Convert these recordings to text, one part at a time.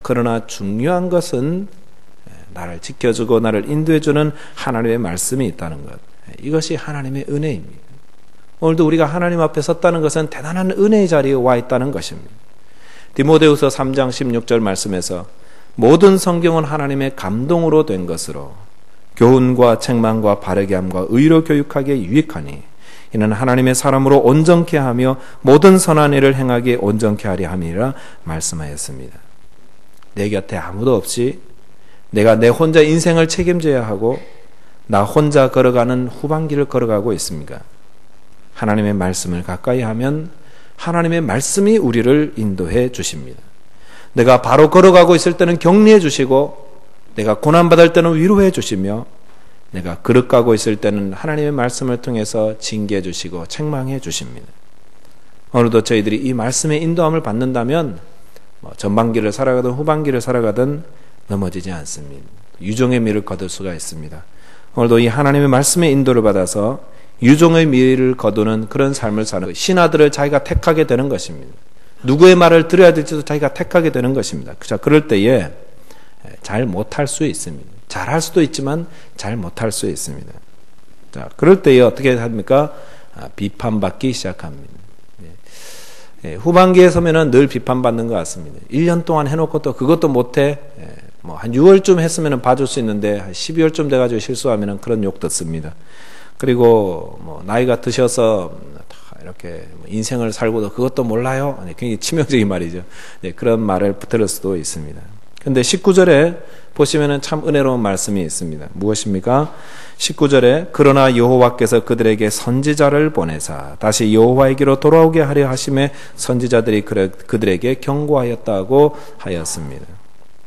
그러나 중요한 것은 나를 지켜주고 나를 인도해주는 하나님의 말씀이 있다는 것. 이것이 하나님의 은혜입니다. 오늘도 우리가 하나님 앞에 섰다는 것은 대단한 은혜의 자리에 와 있다는 것입니다. 디모데후서 3장 16절 말씀에서 모든 성경은 하나님의 감동으로 된 것으로 교훈과 책망과 바르게 함과 의로 교육하기에 유익하니 이는 하나님의 사람으로 온전케 하며 모든 선한 일을 행하기에 온전케 하려 함이라 말씀하였습니다. 내 곁에 아무도 없이 내가 내 혼자 인생을 책임져야 하고 나 혼자 걸어가는 후반기를 걸어가고 있습니까? 하나님의 말씀을 가까이 하면 하나님의 말씀이 우리를 인도해 주십니다. 내가 바로 걸어가고 있을 때는 격려해 주시고 내가 고난받을 때는 위로해 주시며 내가 그릇가고 있을 때는 하나님의 말씀을 통해서 징계해 주시고 책망해 주십니다. 오늘도 저희들이 이 말씀의 인도함을 받는다면 전반기를 살아가든 후반기를 살아가든 넘어지지 않습니다. 유종의 미를 거둘 수가 있습니다. 오늘도 이 하나님의 말씀의 인도를 받아서 유종의 미를 거두는 그런 삶을 사는 신하들을 자기가 택하게 되는 것입니다. 누구의 말을 들어야 될지도 자기가 택하게 되는 것입니다. 자, 그럴 때에 잘 못할 수 있습니다. 잘할 수도 있지만 잘 못할 수 있습니다. 자, 그럴 때에 어떻게 합니까? 비판받기 시작합니다. 후반기에 서면은 늘 비판받는 것 같습니다. 1년 동안 해놓고 또 그것도 못해. 한 6월쯤 했으면 봐줄 수 있는데 한 12월쯤 돼가지고 실수하면 그런 욕 듣습니다. 그리고 나이가 드셔서 이렇게 인생을 살고도 그것도 몰라요? 굉장히 치명적인 말이죠. 그런 말을 들을 수도 있습니다. 근데 19절에 보시면은 참 은혜로운 말씀이 있습니다. 무엇입니까? 19절에 그러나 여호와께서 그들에게 선지자를 보내사 다시 여호와에게로 돌아오게 하려 하심에 선지자들이 그들에게 경고하였다고 하였습니다.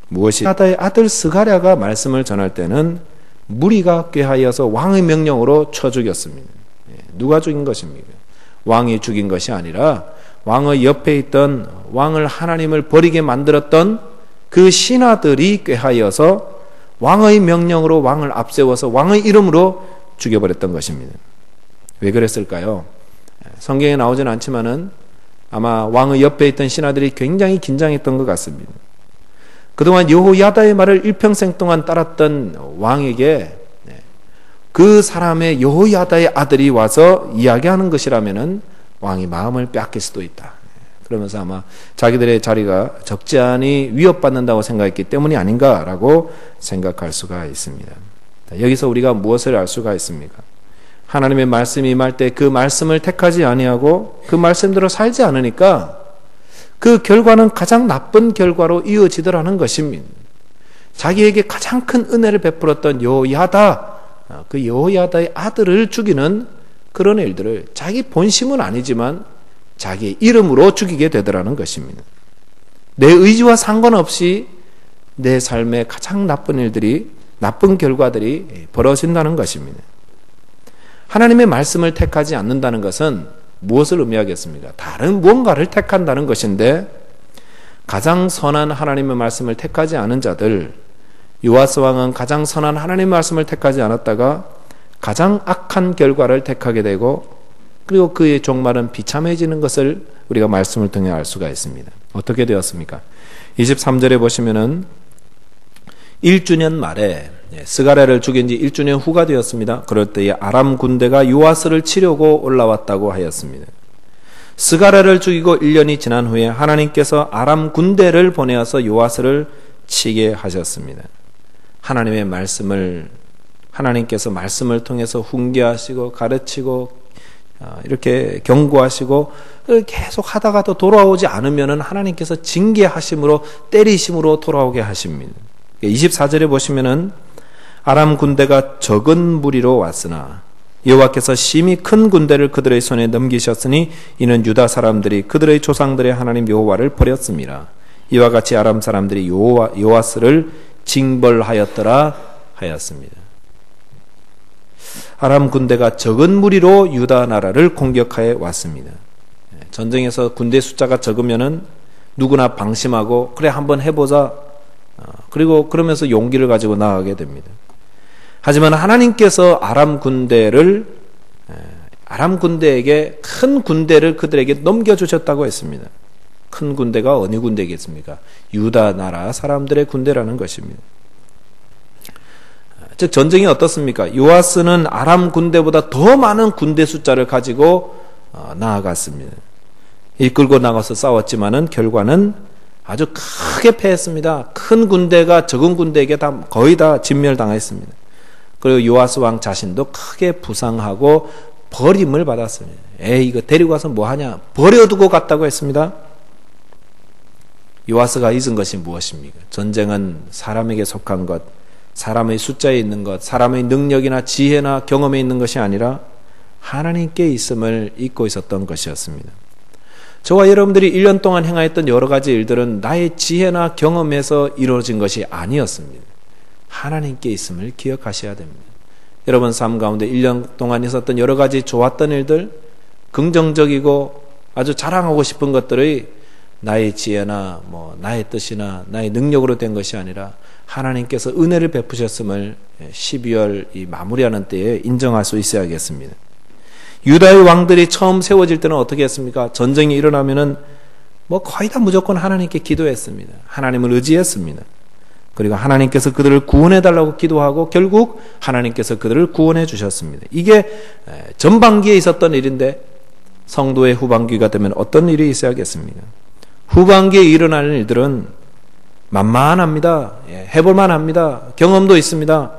무엇이? 야다의 아들 스가랴가 말씀을 전할 때는 무리가 꾀하여서 왕의 명령으로 쳐 죽였습니다. 누가 죽인 것입니까? 왕이 죽인 것이 아니라 왕의 옆에 있던 왕을 하나님을 버리게 만들었던 그 신하들이 꾀하여서 왕의 명령으로 왕을 앞세워서 왕의 이름으로 죽여버렸던 것입니다. 왜 그랬을까요? 성경에 나오지는 않지만은 아마 왕의 옆에 있던 신하들이 굉장히 긴장했던 것 같습니다. 그동안 여호야다의 말을 일평생 동안 따랐던 왕에게 그 사람의 여호야다의 아들이 와서 이야기하는 것이라면은 왕이 마음을 빼앗길 수도 있다. 그러면서 아마 자기들의 자리가 적잖이 위협받는다고 생각했기 때문이 아닌가라고 생각할 수가 있습니다. 여기서 우리가 무엇을 알 수가 있습니까? 하나님의 말씀이 임할 때 그 말씀을 택하지 아니하고 그 말씀대로 살지 않으니까 그 결과는 가장 나쁜 결과로 이어지더라는 것입니다. 자기에게 가장 큰 은혜를 베풀었던 여호야다, 그 여호야다의 아들을 죽이는 그런 일들을 자기 본심은 아니지만 자기의 이름으로 죽이게 되더라는 것입니다. 내 의지와 상관없이 내 삶에 가장 나쁜 일들이, 나쁜 결과들이 벌어진다는 것입니다. 하나님의 말씀을 택하지 않는다는 것은 무엇을 의미하겠습니까? 다른 무언가를 택한다는 것인데 가장 선한 하나님의 말씀을 택하지 않은 자들, 요아스 왕은 가장 선한 하나님의 말씀을 택하지 않았다가 가장 악한 결과를 택하게 되고 그리고 그의 종말은 비참해지는 것을 우리가 말씀을 통해 알 수가 있습니다. 어떻게 되었습니까? 23절에 보시면은 1주년 말에 스가랴를 죽인 지 1주년 후가 되었습니다. 그럴 때에 아람 군대가 요아스를 치려고 올라왔다고 하였습니다. 스가랴를 죽이고 1년이 지난 후에 하나님께서 아람 군대를 보내어서 요아스를 치게 하셨습니다. 하나님의 말씀을, 하나님께서 말씀을 통해서 훈계하시고 가르치고 이렇게 경고하시고 계속 하다가도 돌아오지 않으면 하나님께서 징계하심으로 때리심으로 돌아오게 하십니다. 24절에 보시면은 아람 군대가 적은 무리로 왔으나 여호와께서 심히 큰 군대를 그들의 손에 넘기셨으니 이는 유다 사람들이 그들의 조상들의 하나님 여호와를 버렸습니다. 이와 같이 아람 사람들이 요아스를 징벌하였더라 하였습니다. 아람 군대가 적은 무리로 유다 나라를 공격하여 왔습니다. 전쟁에서 군대 숫자가 적으면은 누구나 방심하고 그래 한번 해보자. 그리고 그러면서 용기를 가지고 나아가게 됩니다. 하지만 하나님께서 아람 군대에게 큰 군대를 그들에게 넘겨주셨다고 했습니다. 큰 군대가 어느 군대겠습니까? 유다 나라 사람들의 군대라는 것입니다. 즉 전쟁이 어떻습니까? 요아스는 아람 군대보다 더 많은 군대 숫자를 가지고 나아갔습니다. 이끌고 나가서 싸웠지만은 결과는 아주 크게 패했습니다. 큰 군대가 적은 군대에게 거의 다 진멸당했습니다. 그리고 요아스 왕 자신도 크게 부상하고 버림을 받았습니다. 에이, 이거 데리고 가서 뭐하냐? 버려두고 갔다고 했습니다. 요아스가 잊은 것이 무엇입니까? 전쟁은 사람에게 속한 것, 사람의 숫자에 있는 것, 사람의 능력이나 지혜나 경험에 있는 것이 아니라 하나님께 있음을 잊고 있었던 것이었습니다. 저와 여러분들이 1년 동안 행하였던 여러 가지 일들은 나의 지혜나 경험에서 이루어진 것이 아니었습니다. 하나님께 있음을 기억하셔야 됩니다. 여러분 삶 가운데 1년 동안 있었던 여러 가지 좋았던 일들, 긍정적이고 아주 자랑하고 싶은 것들의 나의 지혜나 나의 뜻이나 나의 능력으로 된 것이 아니라 하나님께서 은혜를 베푸셨음을 12월 이 마무리하는 때에 인정할 수 있어야겠습니다. 유다의 왕들이 처음 세워질 때는 어떻게 했습니까? 전쟁이 일어나면은 거의 다 무조건 하나님께 기도했습니다. 하나님을 의지했습니다. 그리고 하나님께서 그들을 구원해달라고 기도하고 결국 하나님께서 그들을 구원해 주셨습니다. 이게 전반기에 있었던 일인데 성도의 후반기가 되면 어떤 일이 있어야겠습니까? 후반기에 일어나는 일들은 만만합니다. 해볼만 합니다. 경험도 있습니다.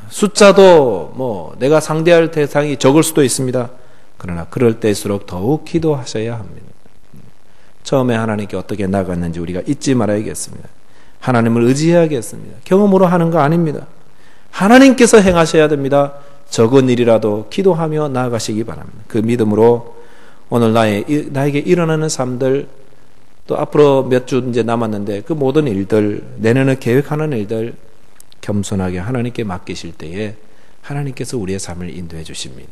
숫자도 내가 상대할 대상이 적을 수도 있습니다. 그러나 그럴 때일수록 더욱 기도하셔야 합니다. 처음에 하나님께 어떻게 나갔는지 우리가 잊지 말아야겠습니다. 하나님을 의지해야겠습니다. 경험으로 하는 거 아닙니다. 하나님께서 행하셔야 됩니다. 적은 일이라도 기도하며 나아가시기 바랍니다. 그 믿음으로 오늘 나에게 일어나는 삶들, 또 앞으로 몇 주 이제 남았는데 그 모든 일들, 내년에 계획하는 일들 겸손하게 하나님께 맡기실 때에 하나님께서 우리의 삶을 인도해 주십니다.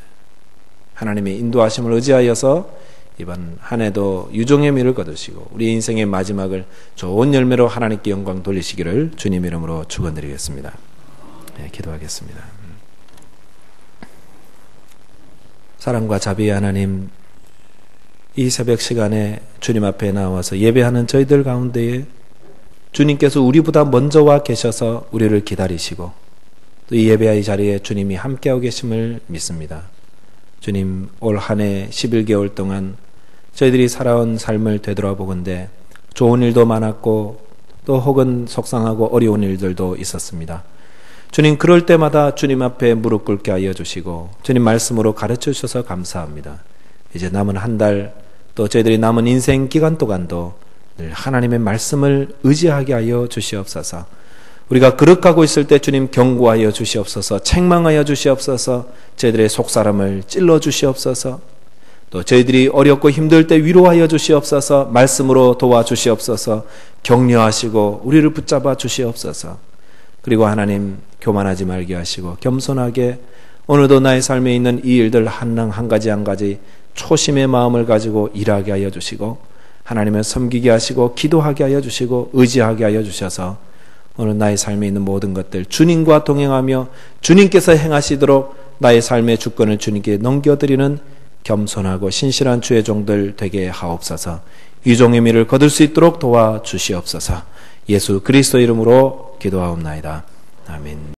하나님의 인도하심을 의지하여서 이번 한 해도 유종의 미를 거두시고 우리 인생의 마지막을 좋은 열매로 하나님께 영광 돌리시기를 주님 이름으로 축원드리겠습니다. 기도하겠습니다. 사랑과 자비의 하나님, 이 새벽 시간에 주님 앞에 나와서 예배하는 저희들 가운데에 주님께서 우리보다 먼저 와 계셔서 우리를 기다리시고 또 이 예배의 자리에 주님이 함께하고 계심을 믿습니다. 주님, 올 한 해 11개월 동안 저희들이 살아온 삶을 되돌아보건대 좋은 일도 많았고 또 혹은 속상하고 어려운 일들도 있었습니다. 주님, 그럴 때마다 주님 앞에 무릎 꿇게 하여 주시고 주님 말씀으로 가르쳐 주셔서 감사합니다. 이제 남은 한 달, 또 저희들이 남은 인생 기간 동안도 늘 하나님의 말씀을 의지하게 하여 주시옵소서. 우리가 그릇가고 있을 때 주님 경고하여 주시옵소서. 책망하여 주시옵소서. 저희들의 속사람을 찔러 주시옵소서. 또 저희들이 어렵고 힘들 때 위로하여 주시옵소서. 말씀으로 도와주시옵소서. 격려하시고 우리를 붙잡아 주시옵소서. 그리고 하나님, 교만하지 말게 하시고 겸손하게 오늘도 나의 삶에 있는 이 일들 한 가지 한 가지 초심의 마음을 가지고 일하게 하여 주시고 하나님을 섬기게 하시고 기도하게 하여 주시고 의지하게 하여 주셔서 오늘 나의 삶에 있는 모든 것들 주님과 동행하며 주님께서 행하시도록 나의 삶의 주권을 주님께 넘겨드리는 겸손하고 신실한 주의 종들 되게 하옵소서. 유종의 미를 거둘 수 있도록 도와주시옵소서. 예수 그리스도 이름으로 기도하옵나이다. 아멘.